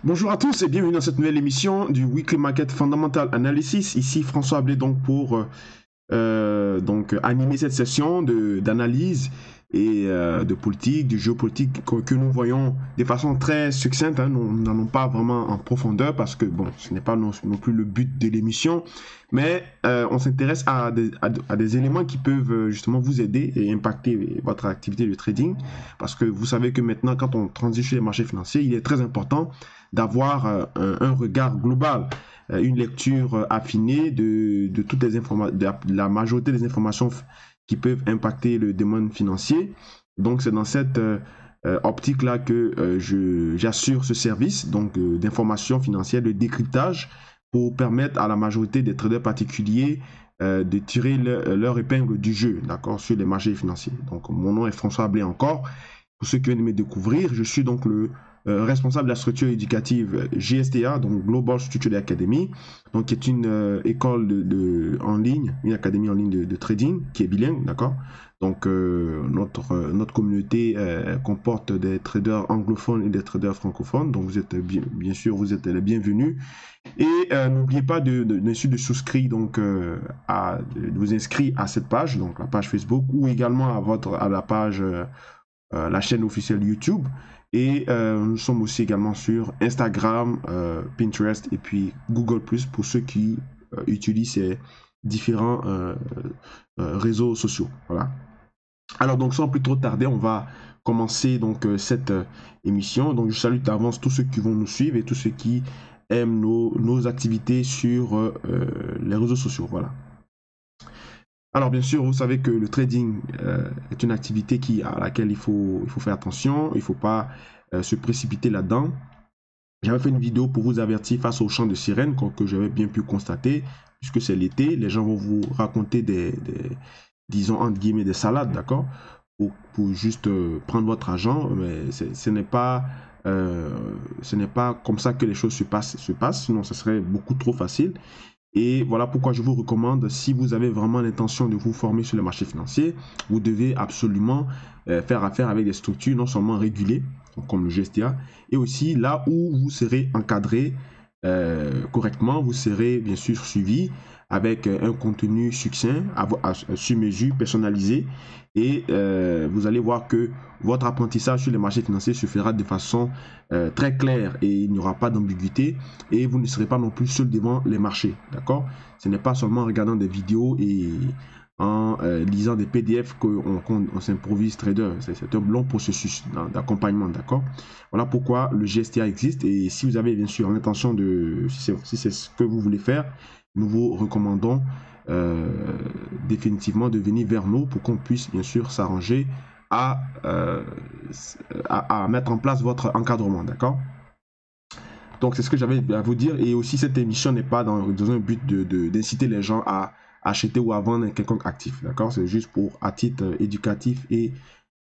Bonjour à tous et bienvenue dans cette nouvelle émission du Weekly Market Fundamental Analysis. Ici François Ablé donc pour animer cette session d'analyse et de politique, de géopolitique que nous voyons de façon très succincte. Hein. Nous n'allons pas vraiment en profondeur parce que bon, ce n'est pas non plus le but de l'émission, mais on s'intéresse à des éléments qui peuvent justement vous aider et impacter votre activité de trading parce que vous savez que maintenant, quand on transige sur les marchés financiers, il est très important d'avoir un regard global, une lecture affinée de toutes les informations, de la majorité des informations qui peuvent impacter le domaine financier. Donc c'est dans cette optique-là que j'assure ce service d'information financière, de décryptage, pour permettre à la majorité des traders particuliers de tirer leur épingle du jeu, d'accord, sur les marchés financiers. Donc mon nom est François Ablé encore. Pour ceux qui viennent de me découvrir, je suis donc le responsable de la structure éducative GSTA, donc Global Structured Academy, donc qui est une école en ligne, une académie en ligne de trading qui est bilingue, d'accord. Donc notre communauté comporte des traders anglophones et des traders francophones, donc vous êtes bien sûr vous êtes les bienvenus. Et n'oubliez pas de souscrire donc de vous inscrire à cette page, donc la page Facebook, ou également à la page la chaîne officielle YouTube. Et nous sommes aussi également sur Instagram, Pinterest et puis Google+, pour ceux qui utilisent ces différents réseaux sociaux. Voilà. Alors donc sans plus trop tarder, on va commencer donc cette émission. Donc je salue d'avance tous ceux qui vont nous suivre et tous ceux qui aiment nos activités sur les réseaux sociaux. Voilà. Alors bien sûr, vous savez que le trading est une activité à laquelle il faut faire attention, il ne faut pas se précipiter là-dedans. J'avais fait une vidéo pour vous avertir face au chant de sirène que j'avais bien pu constater, puisque c'est l'été, les gens vont vous raconter disons entre guillemets, des salades, d'accord, pour juste prendre votre argent, mais ce n'est pas comme ça que les choses se passent, sinon ce serait beaucoup trop facile. Et voilà pourquoi je vous recommande, si vous avez vraiment l'intention de vous former sur le marché financier, vous devez absolument faire affaire avec des structures non seulement régulées, comme le GSTA, et aussi là où vous serez encadré correctement, vous serez bien sûr suivi avec un contenu succinct, sur mesure, personnalisé, et vous allez voir que votre apprentissage sur les marchés financiers se fera de façon très claire et il n'y aura pas d'ambiguïté et vous ne serez pas non plus seul devant les marchés, d'accord? Ce n'est pas seulement en regardant des vidéos et en lisant des PDF qu'on s'improvise trader. C'est un long processus d'accompagnement, d'accord? Voilà pourquoi le GSTA existe et si vous avez bien sûr l'intention si c'est ce que vous voulez faire, nous vous recommandons définitivement de venir vers nous pour qu'on puisse bien sûr s'arranger à mettre en place votre encadrement, d'accord? Donc c'est ce que j'avais à vous dire et aussi cette émission n'est pas dans un but d'inciter les gens à acheter ou à vendre quelconque actif, d'accord? C'est juste à titre éducatif et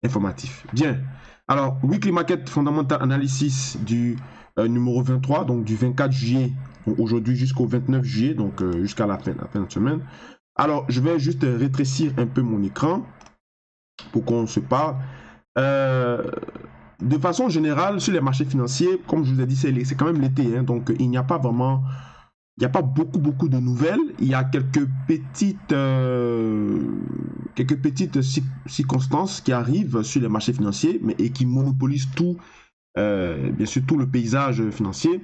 informatif. Bien, alors Weekly Market Fundamental Analysis du numéro 23, donc du 24 juillet, aujourd'hui jusqu'au 29 juillet, donc jusqu'à la fin de semaine. Alors, je vais juste rétrécir un peu mon écran pour qu'on se parle. De façon générale, sur les marchés financiers, comme je vous ai dit, c'est quand même l'été, hein, donc il n'y a pas beaucoup de nouvelles. Il y a quelques petites circonstances qui arrivent sur les marchés financiers, et qui monopolisent bien sûr tout le paysage financier.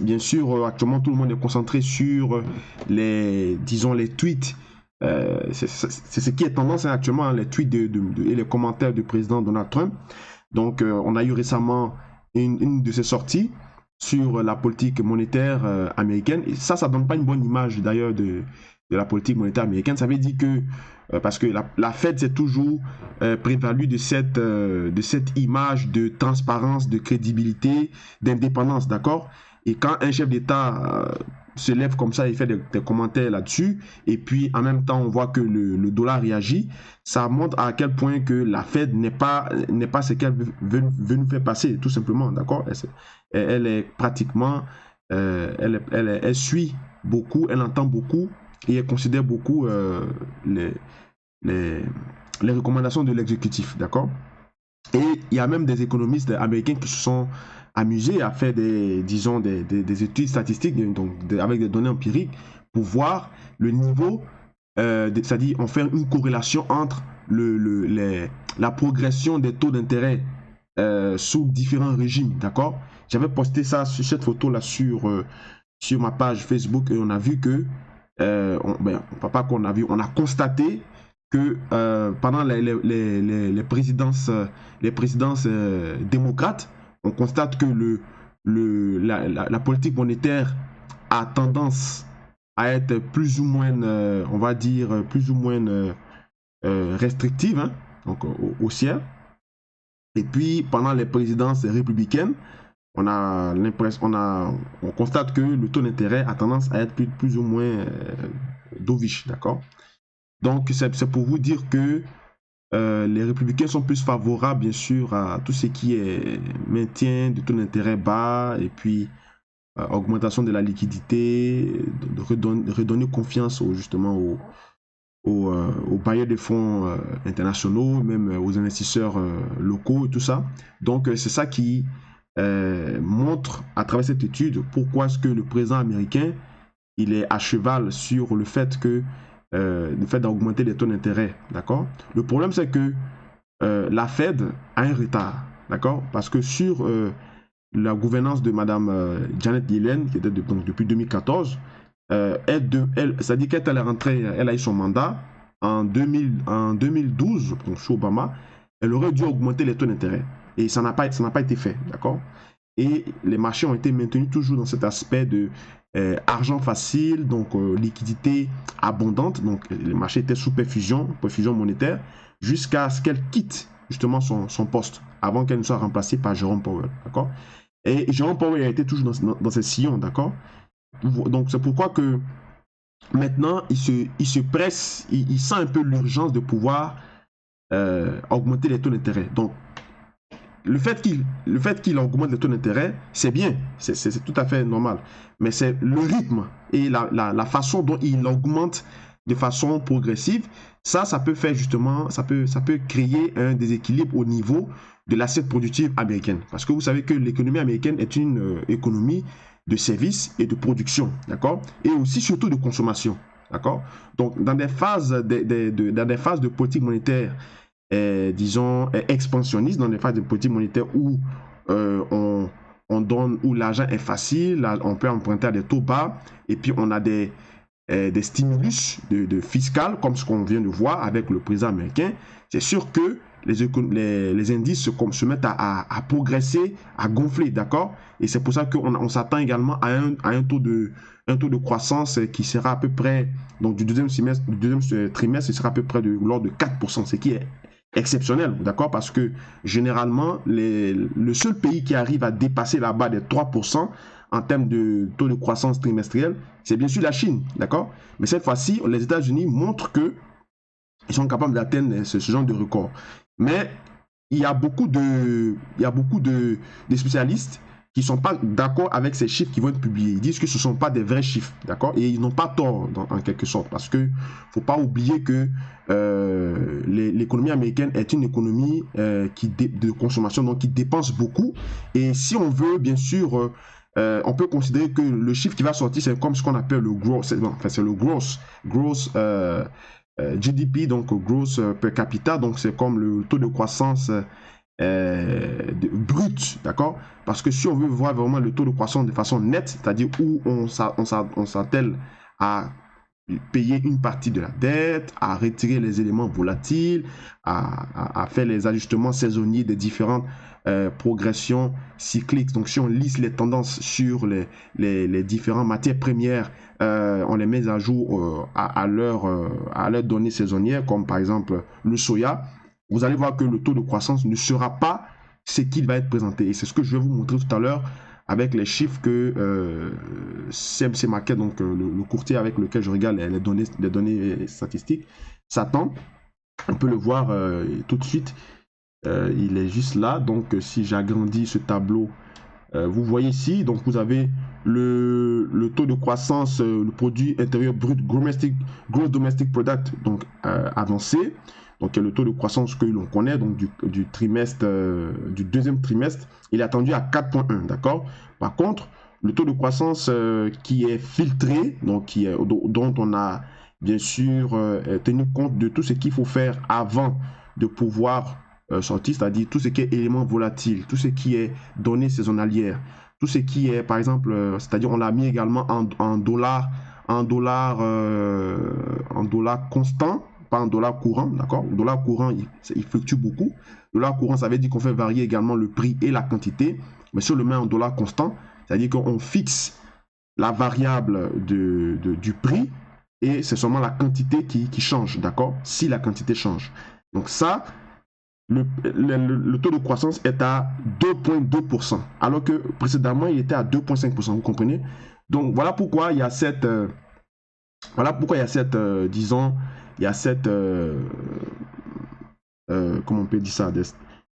Bien sûr, actuellement, tout le monde est concentré sur les tweets. C'est ce qui est tendance hein, actuellement, hein, les tweets et les commentaires du président Donald Trump. Donc, on a eu récemment une de ses sorties sur la politique monétaire américaine. Et ça ne donne pas une bonne image d'ailleurs de la politique monétaire américaine. Ça veut dire que, parce que la Fed s'est toujours prévalue de cette image de transparence, de crédibilité, d'indépendance, d'accord? Et quand un chef d'État se lève comme ça et fait des commentaires là-dessus, et puis en même temps on voit que le dollar réagit, ça montre à quel point que la Fed n'est pas ce qu'elle veut nous faire passer, tout simplement, d'accord? Elle est pratiquement, elle suit beaucoup, elle entend beaucoup, et elle considère beaucoup les recommandations de l'exécutif, d'accord? Et il y a même des économistes américains qui se sont amusé à faire disons, des études statistiques, donc avec des données empiriques, pour voir le niveau, c'est-à-dire on fait une corrélation entre la progression des taux d'intérêt sous différents régimes, d'accord? J'avais posté cette photo-là sur ma page Facebook et on a vu que, pas qu'on a vu, on a constaté que pendant les présidences démocrates, on constate que la politique monétaire a tendance à être plus ou moins, on va dire, plus ou moins restrictive, hein, donc haussière. Et puis, pendant les présidences républicaines, on constate que le taux d'intérêt a tendance à être plus ou moins dovish, d'accord? Donc, c'est pour vous dire que les républicains sont plus favorables, bien sûr, à tout ce qui est maintien du taux d'intérêt bas et puis augmentation de la liquidité, de redonner confiance justement aux bailleurs de fonds internationaux, même aux investisseurs locaux et tout ça. Donc, c'est ça qui montre à travers cette étude pourquoi est-ce que le président américain il est à cheval sur le fait d'augmenter les taux d'intérêt, d'accord? Le problème, c'est que la Fed a un retard, d'accord? Parce que sur la gouvernance de Madame Janet Yellen, qui était donc depuis 2014, c'est-à-dire qu'elle est rentrée, elle a eu son mandat en 2012, donc sous Obama, elle aurait dû augmenter les taux d'intérêt. Et ça n'a pas été fait, d'accord? Et les marchés ont été maintenus toujours dans cet aspect de argent facile, donc liquidité abondante. Donc les marchés étaient sous perfusion monétaire, jusqu'à ce qu'elle quitte justement son poste, avant qu'elle ne soit remplacée par Jerome Powell, d'accord? Et Jerome Powell a été toujours dans ses sillons, d'accord? Donc c'est pourquoi que maintenant il se presse, il sent un peu l'urgence de pouvoir augmenter les taux d'intérêt. Donc le fait qu'il augmente les taux d'intérêt, c'est bien, c'est tout à fait normal. Mais c'est le rythme et la façon dont il augmente de façon progressive, ça peut faire justement, ça peut créer un déséquilibre au niveau de l'assiette productive américaine. Parce que vous savez que l'économie américaine est une économie de services et de production, d'accord? Et aussi surtout de consommation, d'accord? Donc dans des phases de politique monétaire disons, expansionniste, dans les phases de politique monétaire où où l'argent est facile, on peut emprunter à des taux bas, et puis on a des stimulus de fiscal, comme ce qu'on vient de voir avec le président américain. C'est sûr que les indices se mettent à progresser, à gonfler, d'accord? Et c'est pour ça qu'on s'attend également à un taux de croissance qui sera à peu près, donc du deuxième trimestre, ce sera à peu près de l'ordre de 4%, ce qui est exceptionnel, d'accord? Parce que généralement, le seul pays qui arrive à dépasser la barre des 3% en termes de taux de croissance trimestriel, c'est bien sûr la Chine, d'accord? Mais cette fois-ci, les États-Unis montrent qu'ils sont capables d'atteindre ce genre de record. Mais il y a beaucoup de spécialistes qui ne sont pas d'accord avec ces chiffres qui vont être publiés. Ils disent que ce ne sont pas des vrais chiffres, d'accord? Et ils n'ont pas tort, en quelque sorte, parce qu'il ne faut pas oublier que l'économie américaine est une économie de consommation, donc qui dépense beaucoup. Et si on veut, bien sûr, on peut considérer que le chiffre qui va sortir, c'est comme ce qu'on appelle le gross, c'est le gross GDP, donc gross per capita, donc c'est comme le taux de croissance brut, d'accord? Parce que si on veut voir vraiment le taux de croissance de façon nette, c'est-à-dire où on s'attelle à payer une partie de la dette, à retirer les éléments volatiles, à faire les ajustements saisonniers des différentes progressions cycliques. Donc si on lisse les tendances sur les différentes matières premières, on les met à jour à leurs données saisonnières, comme par exemple le soya, vous allez voir que le taux de croissance ne sera pas ce qu'il va être présenté. Et c'est ce que je vais vous montrer tout à l'heure avec les chiffres que CMC Market, donc le courtier avec lequel je regarde les données statistiques, s'attend. On peut le voir tout de suite. Il est juste là. Donc si j'agrandis ce tableau, vous voyez ici, donc vous avez le taux de croissance, le produit intérieur brut, gross domestic product, donc avancé. donc le taux de croissance que l'on connaît, donc du trimestre, du deuxième trimestre, il est attendu à 4,1, d'accord? Par contre, le taux de croissance qui est filtré, donc dont on a bien sûr tenu compte de tout ce qu'il faut faire avant de pouvoir sortir, c'est-à-dire tout ce qui est élément volatile, tout ce qui est données saisonnalières, tout ce qui est, par exemple, c'est-à-dire on l'a mis également en dollars, en dollars constant, pas en dollars courant, d'accord? Le dollar courant, il fluctue beaucoup. Le dollar courant, ça veut dire qu'on fait varier également le prix et la quantité, mais si on le met en dollars constant, c'est-à-dire qu'on fixe la variable du prix et c'est seulement la quantité qui change, d'accord? Si la quantité change. Donc ça, le taux de croissance est à 2,2%, alors que précédemment, il était à 2,5%, vous comprenez? Donc voilà pourquoi il y a cette, disons, il y a cette, comment on peut dire ça,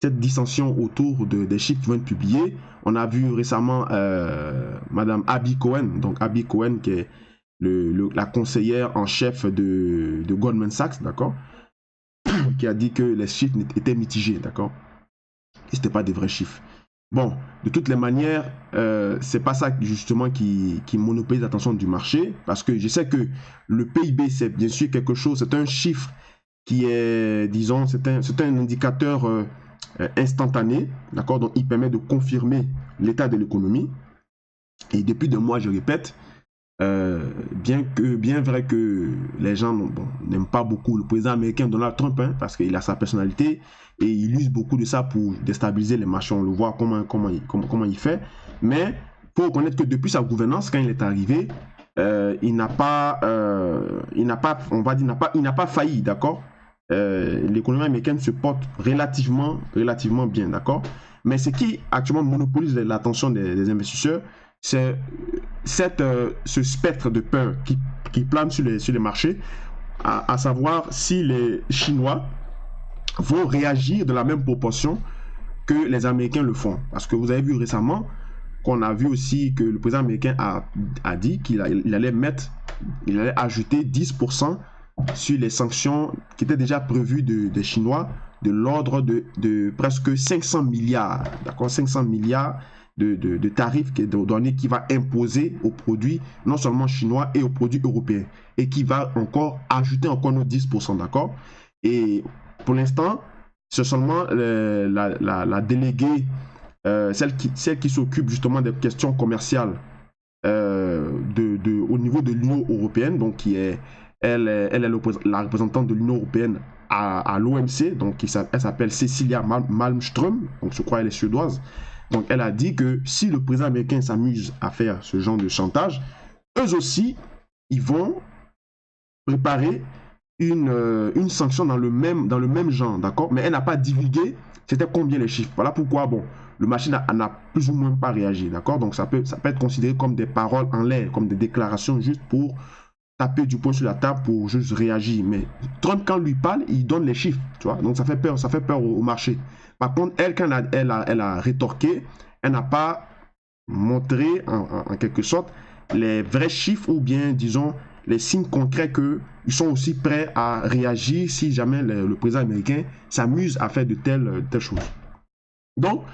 cette dissension autour des chiffres qui vont être publiés. On a vu récemment Madame Abby Cohen, donc Abby Cohen qui est la conseillère en chef de Goldman Sachs, d'accord, qui a dit que les chiffres étaient mitigés, d'accord, et c'était pas des vrais chiffres. Bon, de toutes les manières, c'est pas ça justement qui monopolise l'attention du marché, parce que je sais que le PIB, c'est bien sûr quelque chose, c'est un chiffre qui est, disons, c'est un indicateur instantané, d'accord, donc il permet de confirmer l'état de l'économie. Et depuis 2 mois, je répète, bien vrai que les gens n'aiment pas beaucoup le président américain Donald Trump, hein, parce qu'il a sa personnalité et il use beaucoup de ça pour déstabiliser les marchés. On le voit comment il fait. Mais il faut reconnaître que depuis sa gouvernance, quand il est arrivé, il n'a pas failli, d'accord. L'économie américaine se porte relativement bien, d'accord. Mais ce qui actuellement monopolise l'attention des investisseurs, c'est ce spectre de peur qui plane sur les marchés, à savoir si les Chinois vont réagir de la même proportion que les Américains le font. Parce que vous avez vu récemment qu'on a vu aussi que le président américain a dit qu'il allait ajouter 10% sur les sanctions qui étaient déjà prévues des Chinois, de l'ordre de presque 500 milliards, d'accord, 500 milliards de tarifs qui va imposer aux produits non seulement chinois et aux produits européens, et qui va ajouter encore nos 10%, d'accord. Et pour l'instant, c'est seulement la déléguée, celle qui s'occupe justement des questions commerciales au niveau de l'Union européenne, donc qui est la représentante de l'Union européenne à l'OMC, donc elle s'appelle Cecilia Malmström, donc je crois elle est suédoise. Donc elle a dit que si le président américain s'amuse à faire ce genre de chantage, eux aussi, ils vont préparer une sanction dans le même genre, d'accord? Mais elle n'a pas divulgué c'était combien les chiffres. Voilà pourquoi, bon, le marché n'a plus ou moins pas réagi, d'accord? Donc ça peut être considéré comme des paroles en l'air, comme des déclarations juste pour taper du poing sur la table pour juste réagir. Mais Trump, quand lui parle, il donne les chiffres, tu vois? Donc ça fait peur au marché. Par contre, elle, quand elle a rétorqué, elle n'a pas montré en quelque sorte les vrais chiffres ou bien, disons, les signes concrets qu'ils sont aussi prêts à réagir si jamais le président américain s'amuse à faire de telles choses. Donc,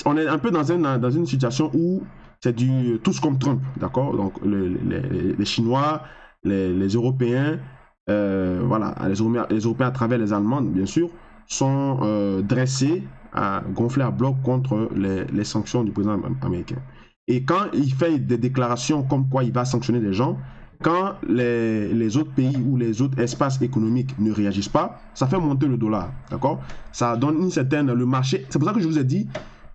on est un peu dans une situation où c'est du tous comme Trump, d'accord? Donc, les Chinois, les Européens, voilà, les Européens à travers les Allemands, bien sûr, sont dressés à gonfler à bloc contre les sanctions du président américain. Et quand il fait des déclarations comme quoi il va sanctionner des gens, quand les autres pays ou les autres espaces économiques ne réagissent pas, ça fait monter le dollar, d'accord? Ça donne une certaine... Le marché... C'est pour ça que je vous ai dit,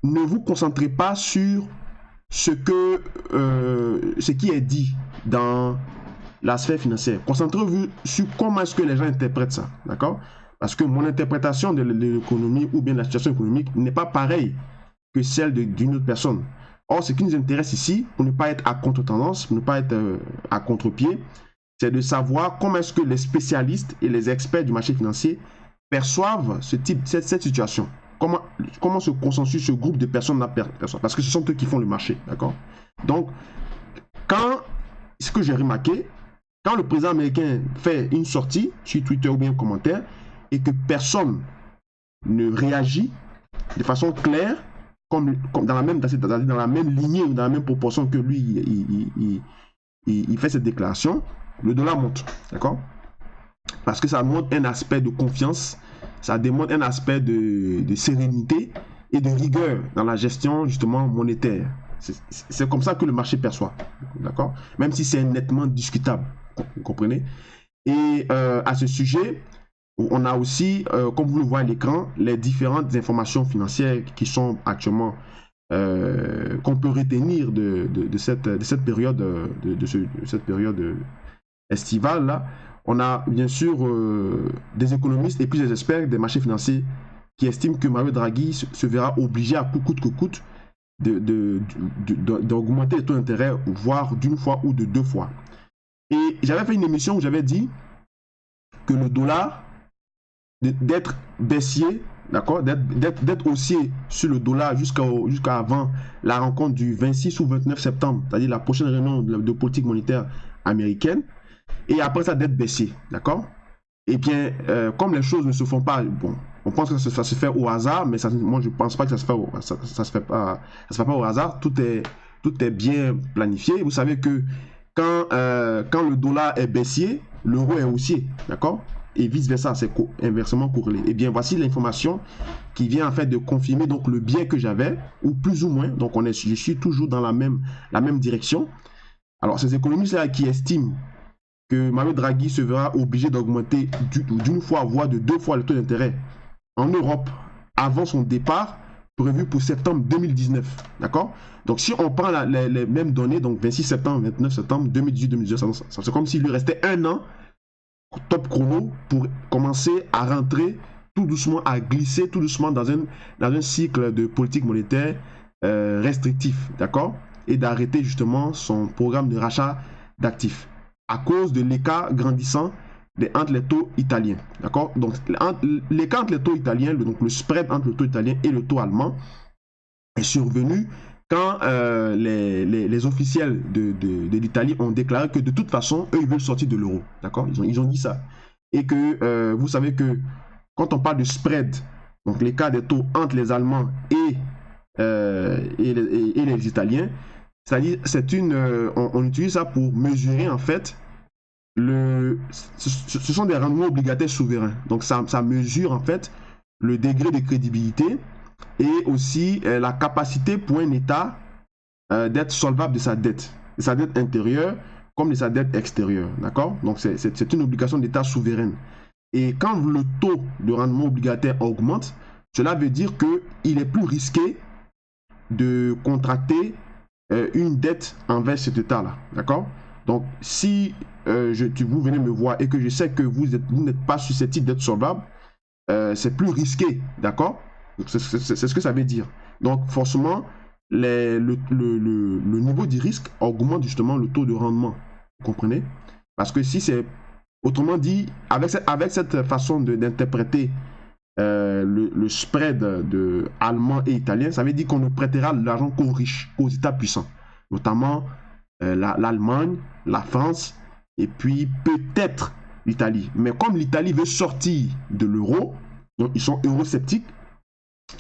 ne vous concentrez pas sur ce qui est dit dans la sphère financière. Concentrez-vous sur comment est-ce que les gens interprètent ça, d'accord? Parce que mon interprétation de l'économie ou bien de la situation économique n'est pas pareille que celle d'une autre personne. Or, ce qui nous intéresse ici, pour ne pas être à contre-tendance, pour ne pas être à contre-pied, c'est de savoir comment est-ce que les spécialistes et les experts du marché financier perçoivent cette situation. Comment ce consensus, ce groupe de personnes la perçoivent. Parce que ce sont eux qui font le marché, d'accord? Donc, ce que j'ai remarqué, quand le président américain fait une sortie sur Twitter ou bien un commentaire, et que personne ne réagit de façon claire, comme dans la même lignée ou dans la même proportion que lui, il fait cette déclaration, le dollar monte. D'accord? Parce que ça montre un aspect de confiance, ça démontre un aspect de sérénité et de rigueur dans la gestion justement monétaire. C'est comme ça que le marché perçoit. D'accord? Même si c'est nettement discutable. Vous comprenez? Et à ce sujet, on a aussi, comme vous le voyez à l'écran, les différentes informations financières qui sont actuellement, qu'on peut retenir de cette période, cette période estivale là. On a bien sûr des économistes et plusieurs experts des marchés financiers qui estiment que Mario Draghi se verra obligé à coûte que coûte d'augmenter les taux d'intérêt, voire d'une fois ou de deux fois. Et j'avais fait une émission où j'avais dit que le dollar, d'être baissier, d'accord, d'être haussier sur le dollar jusqu'à avant la rencontre du 26 ou 29 septembre, c'est-à-dire la prochaine réunion de politique monétaire américaine, et après ça d'être baissier, d'accord? Et bien, comme les choses ne se font pas, bon, on pense que ça se fait au hasard, mais ça, moi je pense pas que ça se fait pas au hasard. Tout est bien planifié. Vous savez que quand le dollar est baissier, l'euro est haussier, d'accord? Et vice versa, c'est inversement corrélé. Et bien, voici l'information qui vient en fait de confirmer donc le biais que j'avais, ou plus ou moins. Donc je suis toujours dans la même direction. Alors, ces économistes-là qui estiment que Mario Draghi se verra obligé d'augmenter d'une fois, voire de deux fois le taux d'intérêt en Europe avant son départ prévu pour septembre 2019. D'accord? Donc, si on prend les mêmes données, donc 26 septembre, 29 septembre 2018-2019, c'est comme s'il lui restait un an top chrono pour commencer à rentrer tout doucement, à glisser tout doucement dans un cycle de politique monétaire restrictif. D'accord? Et d'arrêter justement son programme de rachat d'actifs à cause de l'écart grandissant entre les taux italiens. D'accord? Donc, l'écart entre les taux italiens, donc le spread entre le taux italien et le taux allemand, est survenu quand les officiels de l'Italie ont déclaré que de toute façon, eux, ils veulent sortir de l'euro. D'accord? Ils ont dit ça. Et que vous savez que quand on parle de spread, donc l'écart des taux entre les Allemands et les Italiens, c'est-à-dire, on utilise ça pour mesurer en fait ce sont des rendements obligataires souverains. Donc ça mesure en fait le degré de crédibilité et aussi la capacité pour un État d'être solvable de sa dette intérieure comme de sa dette extérieure. D'accord? Donc c'est une obligation d'État souveraine. Et quand le taux de rendement obligataire augmente, cela veut dire qu'il est plus risqué de contracter une dette envers cet État-là. D'accord? Donc, si vous venez me voir et que je sais que vous n'êtes pas susceptible d'être solvable, c'est plus risqué. D'accord? C'est ce que ça veut dire. Donc, forcément, le niveau du risque augmente justement le taux de rendement. Vous comprenez? Parce que si c'est, autrement dit, avec cette façon d'interpréter le spread de allemand et italien, ça veut dire qu'on ne prêtera l'argent qu'aux riches, qu'aux États puissants, notamment l'Allemagne, la France et puis peut-être l'Italie. Mais comme l'Italie veut sortir de l'euro, donc ils sont eurosceptiques,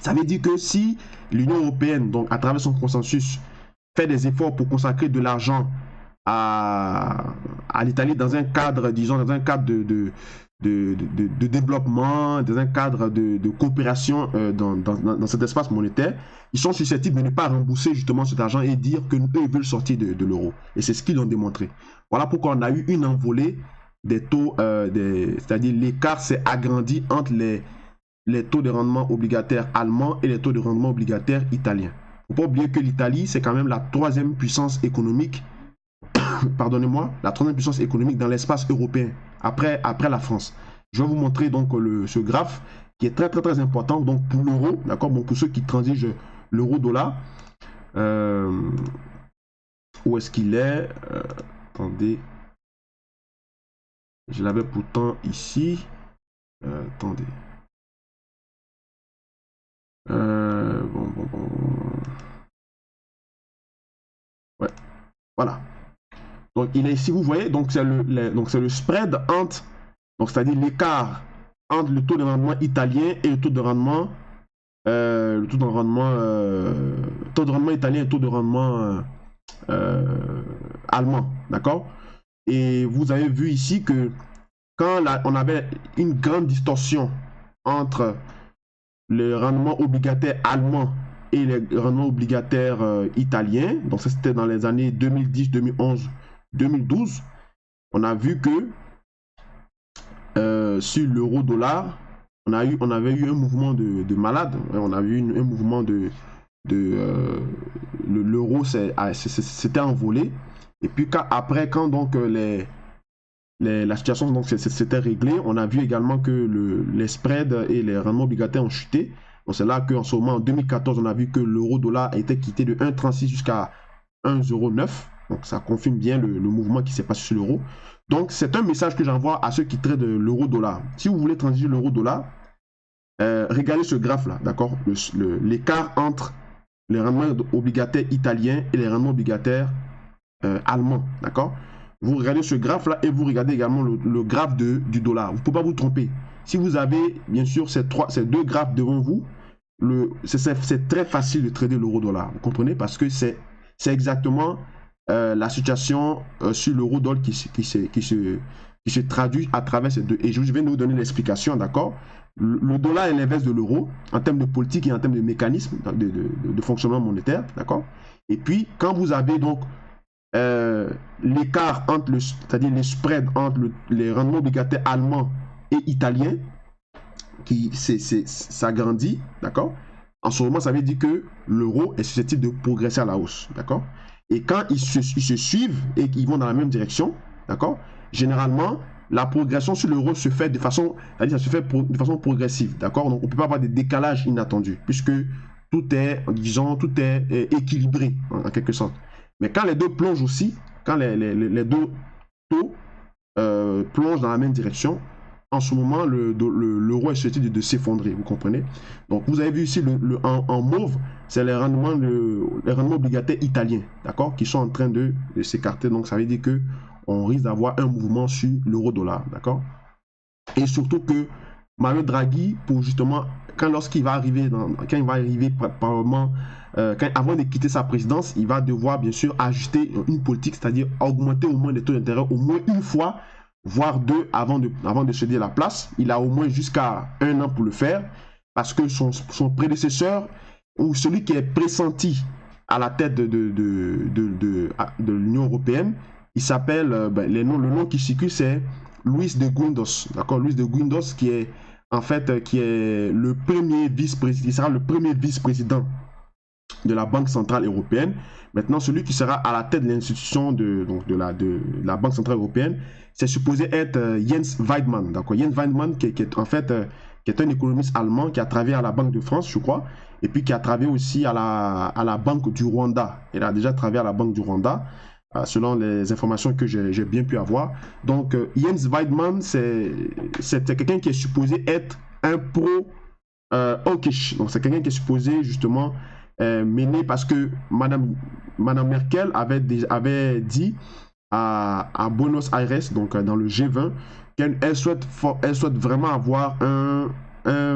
ça veut dire que si l'Union européenne, donc à travers son consensus, fait des efforts pour consacrer de l'argent à l'Italie dans un cadre, disons, dans un cadre de développement, dans un cadre de coopération dans cet espace monétaire, ils sont susceptibles de ne pas rembourser justement cet argent et dire qu'eux, ils veulent sortir de l'euro. Et c'est ce qu'ils ont démontré. Voilà pourquoi on a eu une envolée des taux, c'est-à-dire l'écart s'est agrandi entre les taux de rendement obligataires allemands et les taux de rendement obligataires italiens. Il ne faut pas oublier que l'Italie, c'est quand même la troisième puissance économique pardonnez-moi, la troisième puissance économique dans l'espace européen, après la France. Je vais vous montrer donc ce graphe qui est très très très important donc pour l'euro, d'accord, bon, pour ceux qui transigent l'euro-dollar. Où est-ce qu'il est, attendez, je l'avais pourtant ici. Attendez. Bon. Ouais, voilà. Donc il est ici, vous voyez, donc c'est le spread entre, donc c'est-à-dire l'écart entre le taux de rendement italien et le taux de rendement, taux de rendement italien et le taux de rendement allemand, d'accord? Et vous avez vu ici que quand on avait une grande distorsion entre le rendement obligataire allemand et les rendements obligataires italiens, donc ça c'était dans les années 2010, 2011, 2012, on a vu que sur l'euro-dollar, on avait eu un mouvement de malade, on a eu un mouvement l'euro s'était envolé, et puis après, quand donc la situation donc s'était réglée, on a vu également que les spreads et les rendements obligataires ont chuté. Donc c'est là qu'en ce moment, en 2014, on a vu que l'euro-dollar a été quitté de 1,36 jusqu'à 1,09. Donc ça confirme bien le mouvement qui s'est passé sur l'euro. Donc c'est un message que j'envoie à ceux qui traitent de l'euro-dollar. Si vous voulez transiger l'euro-dollar, regardez ce graphe-là, d'accord? L'écart entre les rendements obligataires italiens et les rendements obligataires allemands, d'accord? Vous regardez ce graphe-là et vous regardez également le graphe du dollar. Vous ne pouvez pas vous tromper. Si vous avez, bien sûr, ces deux graphes devant vous, c'est très facile de trader l'euro-dollar. Vous comprenez? Parce que c'est exactement la situation sur l'euro-dollar qui se traduit à travers ces deux. Et je vais vous donner l'explication, d'accord? Le dollar est l'inverse de l'euro en termes de politique et en termes de mécanisme de fonctionnement monétaire, d'accord? Et puis, quand vous avez donc l'écart entre c'est-à-dire les spreads entre les rendements obligataires allemands et italiens qui s'agrandit, d'accord? En ce moment, ça veut dire que l'euro est susceptible de progresser à la hausse, d'accord? Et quand ils se suivent et qu'ils vont dans la même direction, d'accord? Généralement, la progression sur l'euro se fait de façon, c'est-à-dire ça se fait de façon progressive, d'accord? Donc on ne peut pas avoir des décalages inattendus puisque tout est, disons, tout est équilibré en quelque sorte. Mais quand les deux plongent aussi, quand les deux taux plongent dans la même direction, en ce moment, l'euro est susceptible de s'effondrer, vous comprenez? Donc, vous avez vu ici en mauve, c'est les rendements obligataires italiens, d'accord, qui sont en train de s'écarter. Donc, ça veut dire qu'on risque d'avoir un mouvement sur l'euro-dollar, d'accord? Et surtout que Mario Draghi, pour justement, lorsqu'il va arriver, probablement, avant de quitter sa présidence, il va devoir bien sûr ajuster une politique, c'est-à-dire augmenter au moins les taux d'intérêt au moins une fois, voire deux avant de céder la place. Il a au moins jusqu'à 1 an pour le faire, parce que son prédécesseur, ou celui qui est pressenti à la tête de l'Union européenne, il s'appelle, le nom qui circule, c'est Luis de Guindos, d'accord, Luis de Guindos qui est en fait qui est le premier vice-président, il sera le premier vice-président de la Banque centrale européenne. Maintenant, celui qui sera à la tête de l'institution de la Banque centrale européenne, c'est supposé être Jens Weidmann, d'accord, Jens Weidmann qui est en fait qui est un économiste allemand qui a travaillé à la Banque de France, je crois, et puis qui a travaillé aussi à la Banque du Rwanda. Il a déjà travaillé à la Banque du Rwanda, selon les informations que j'ai bien pu avoir. Donc, Jens Weidmann, c'est quelqu'un qui est supposé être un pro-Hawkish. Donc, c'est quelqu'un qui est supposé justement mener, parce que Madame Merkel avait dit à Buenos Aires, donc dans le G20, qu'elle souhaite vraiment avoir un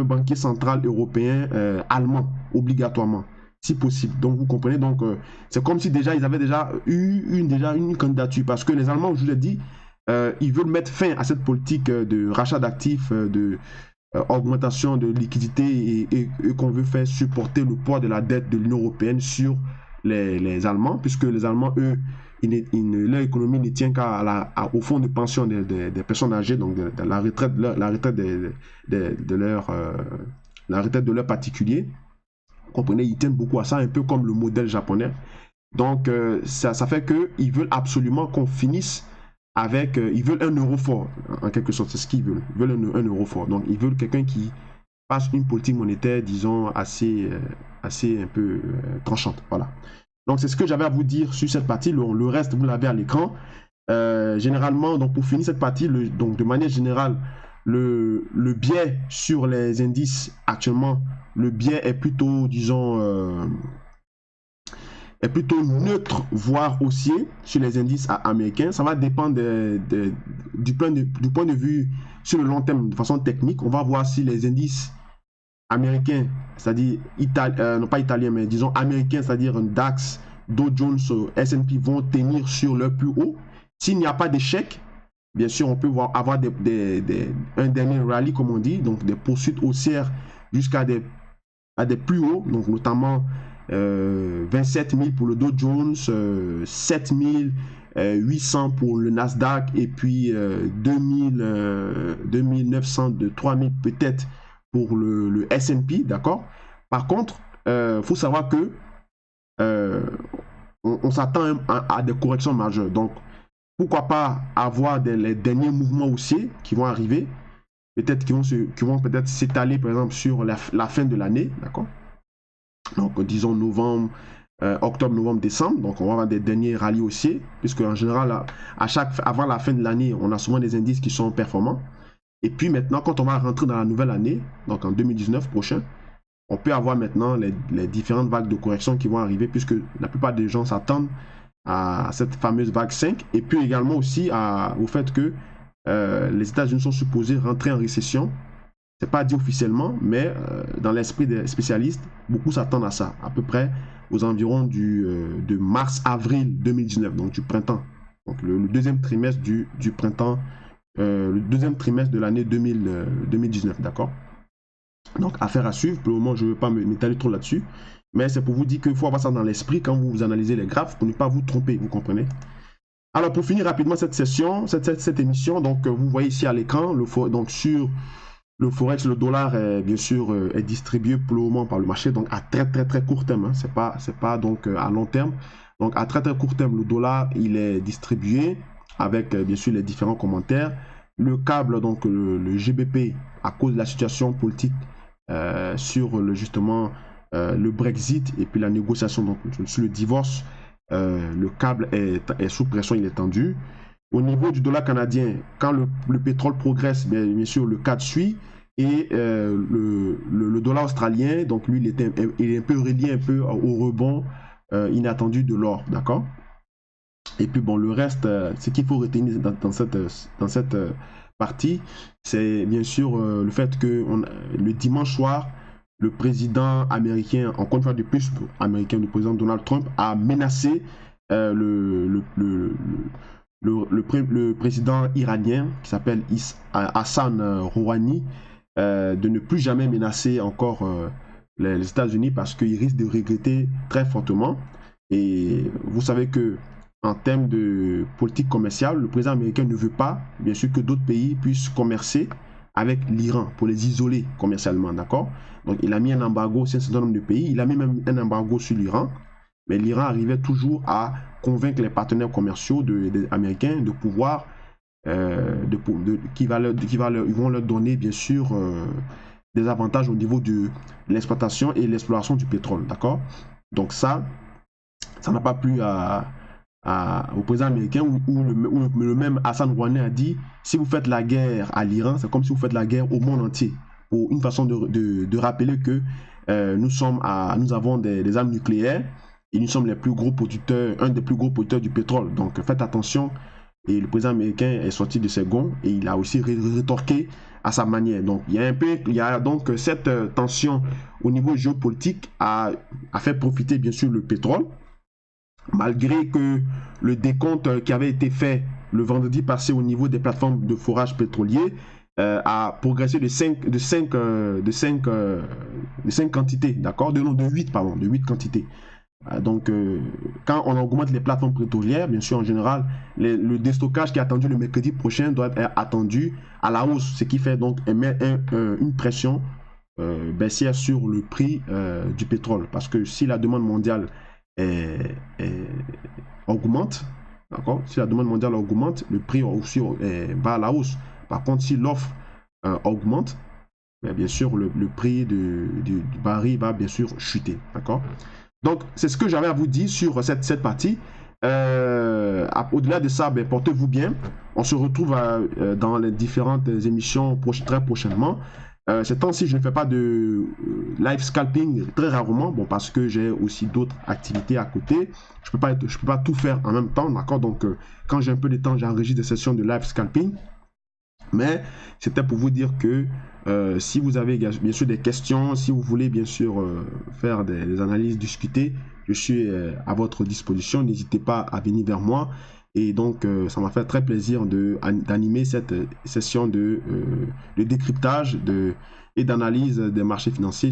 banquier central européen allemand, obligatoirement, si possible. Donc vous comprenez, donc c'est comme si déjà ils avaient déjà eu une candidature, parce que les Allemands, je vous l'ai dit, ils veulent mettre fin à cette politique de rachat d'actifs, de augmentation de liquidité, et qu'on veut faire supporter le poids de la dette de l'Union européenne sur les Allemands, puisque les Allemands, eux, leur économie ne tient au fonds de pension des personnes âgées, donc de la retraite, la retraite de leurs particuliers. Vous comprenez, ils tiennent beaucoup à ça, un peu comme le modèle japonais. Donc, ça fait qu'ils veulent absolument qu'on finisse avec... ils veulent un euro fort, en quelque sorte, c'est ce qu'ils veulent. Ils veulent un euro fort. Donc, ils veulent quelqu'un qui fasse une politique monétaire, disons, assez un peu tranchante. Voilà. Donc, c'est ce que j'avais à vous dire sur cette partie. Le reste, vous l'avez à l'écran. Généralement, donc pour finir cette partie, donc de manière générale, le biais sur les indices actuellement, le biais est plutôt, disons, est plutôt neutre, voire haussier sur les indices américains. Ça va dépendre du point de vue sur le long terme de façon technique. On va voir si les indices américains, c'est-à-dire non pas italiens, mais disons américains, c'est-à-dire DAX, Dow Jones, S&P vont tenir sur leur plus haut. S'il n'y a pas d'échec, bien sûr, on peut avoir un dernier rallye, comme on dit, donc des poursuites haussières jusqu'à des plus hauts, donc notamment 27 000 pour le Dow Jones, 7 800 pour le Nasdaq et puis 2900, 3000 peut-être pour le S&P, d'accord? Par contre, faut savoir que on s'attend à des corrections majeures. Donc, pourquoi pas avoir les derniers mouvements haussiers qui vont arriver, peut-être qui vont peut-être s'étaler par exemple sur la fin de l'année, d'accord? Donc, disons novembre, octobre, novembre, décembre. Donc, on va avoir des derniers rallyes haussiers, puisque en général, avant la fin de l'année, on a souvent des indices qui sont performants. Et puis maintenant, quand on va rentrer dans la nouvelle année, donc en 2019 prochain, on peut avoir maintenant les différentes vagues de correction qui vont arriver, puisque la plupart des gens s'attendent à cette fameuse vague 5, et puis également aussi au fait que les États-Unis sont supposés rentrer en récession. C'est pas dit officiellement, mais dans l'esprit des spécialistes, beaucoup s'attendent à ça, à peu près aux environs de mars-avril 2019, donc du printemps. Donc le deuxième trimestre du printemps, le deuxième trimestre de l'année 2019, d'accord? Donc affaire à suivre. Pour le moment, je ne veux pas m'étaler trop là-dessus, mais c'est pour vous dire qu'il faut avoir ça dans l'esprit quand vous analysez les graphes pour ne pas vous tromper, vous comprenez? Alors pour finir rapidement cette session, cette émission, donc vous voyez ici à l'écran, donc sur le Forex, le dollar est bien sûr est distribué pour le moment par le marché, donc à très court terme, hein. C'est pas donc à long terme. Donc à très court terme, le dollar il est distribué avec bien sûr les différents commentaires. Le câble, donc le GBP, à cause de la situation politique sur justement le Brexit et puis la négociation donc sur le divorce, le câble est sous pression, il est tendu. Au niveau du dollar canadien, quand le pétrole progresse, bien sûr, le CAD suit. Et le dollar australien, donc lui, il est un peu relié un peu au rebond inattendu de l'or, d'accord? Et puis bon, le reste, ce qu'il faut retenir dans cette partie, c'est bien sûr le fait que le dimanche soir, le président américain, encore une fois de plus, américain, le président Donald Trump, a menacé le président iranien qui s'appelle Hassan Rouhani de ne plus jamais menacer encore les États-Unis parce qu'il risque de regretter très fortement. Et vous savez que en termes de politique commerciale, le président américain ne veut pas, bien sûr, que d'autres pays puissent commercer avec l'Iran pour les isoler commercialement, d'accord? Donc il a mis un embargo sur un certain nombre de pays, il a mis même un embargo sur l'Iran, mais l'Iran arrivait toujours à convaincre les partenaires commerciaux américains de pouvoir, ils vont leur donner bien sûr des avantages au niveau de l'exploitation et l'exploration du pétrole, d'accord? Donc ça n'a pas plu au président américain où le même Hassan Rouhani a dit si vous faites la guerre à l'Iran, c'est comme si vous faites la guerre au monde entier. Pour une façon de rappeler que nous avons des armes nucléaires et nous sommes les plus gros producteurs, un des plus gros producteurs du pétrole. Donc faites attention. Et le président américain est sorti de ses gonds et il a aussi rétorqué à sa manière. Donc il y a donc cette tension au niveau géopolitique a fait profiter bien sûr le pétrole. Malgré que le décompte qui avait été fait le vendredi passé au niveau des plateformes de forage pétrolier a progressé de 5 quantités, d'accord? De 8 quantités. Donc, quand on augmente les plateformes pétrolières, bien sûr, en général, le déstockage qui est attendu le mercredi prochain doit être attendu à la hausse, ce qui fait donc une pression baissière sur le prix du pétrole. Parce que si la demande mondiale augmente, d'accord? Si la demande mondiale augmente, le prix aussi va à la hausse. Par contre, si l'offre augmente, bien sûr, le prix du baril va bien sûr chuter, d'accord? Donc, c'est ce que j'avais à vous dire sur cette partie. Au-delà de ça, portez-vous bien. On se retrouve dans les différentes émissions très prochainement. Ces temps-ci, je ne fais pas de live scalping, très rarement, bon, parce que j'ai aussi d'autres activités à côté. Je peux pas tout faire en même temps, d'accord? Donc, quand j'ai un peu de temps, j'enregistre des sessions de live scalping. Mais c'était pour vous dire que si vous avez bien sûr des questions, si vous voulez bien sûr faire des analyses, discuter, je suis à votre disposition. N'hésitez pas à venir vers moi. Et donc, ça m'a fait très plaisir d'animer cette session de décryptage et d'analyse des marchés financiers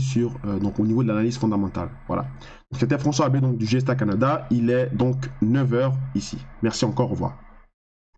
donc au niveau de l'analyse fondamentale. Voilà. C'était François Abbé donc, du Gesta Canada. Il est donc 9 h ici. Merci encore. Au revoir.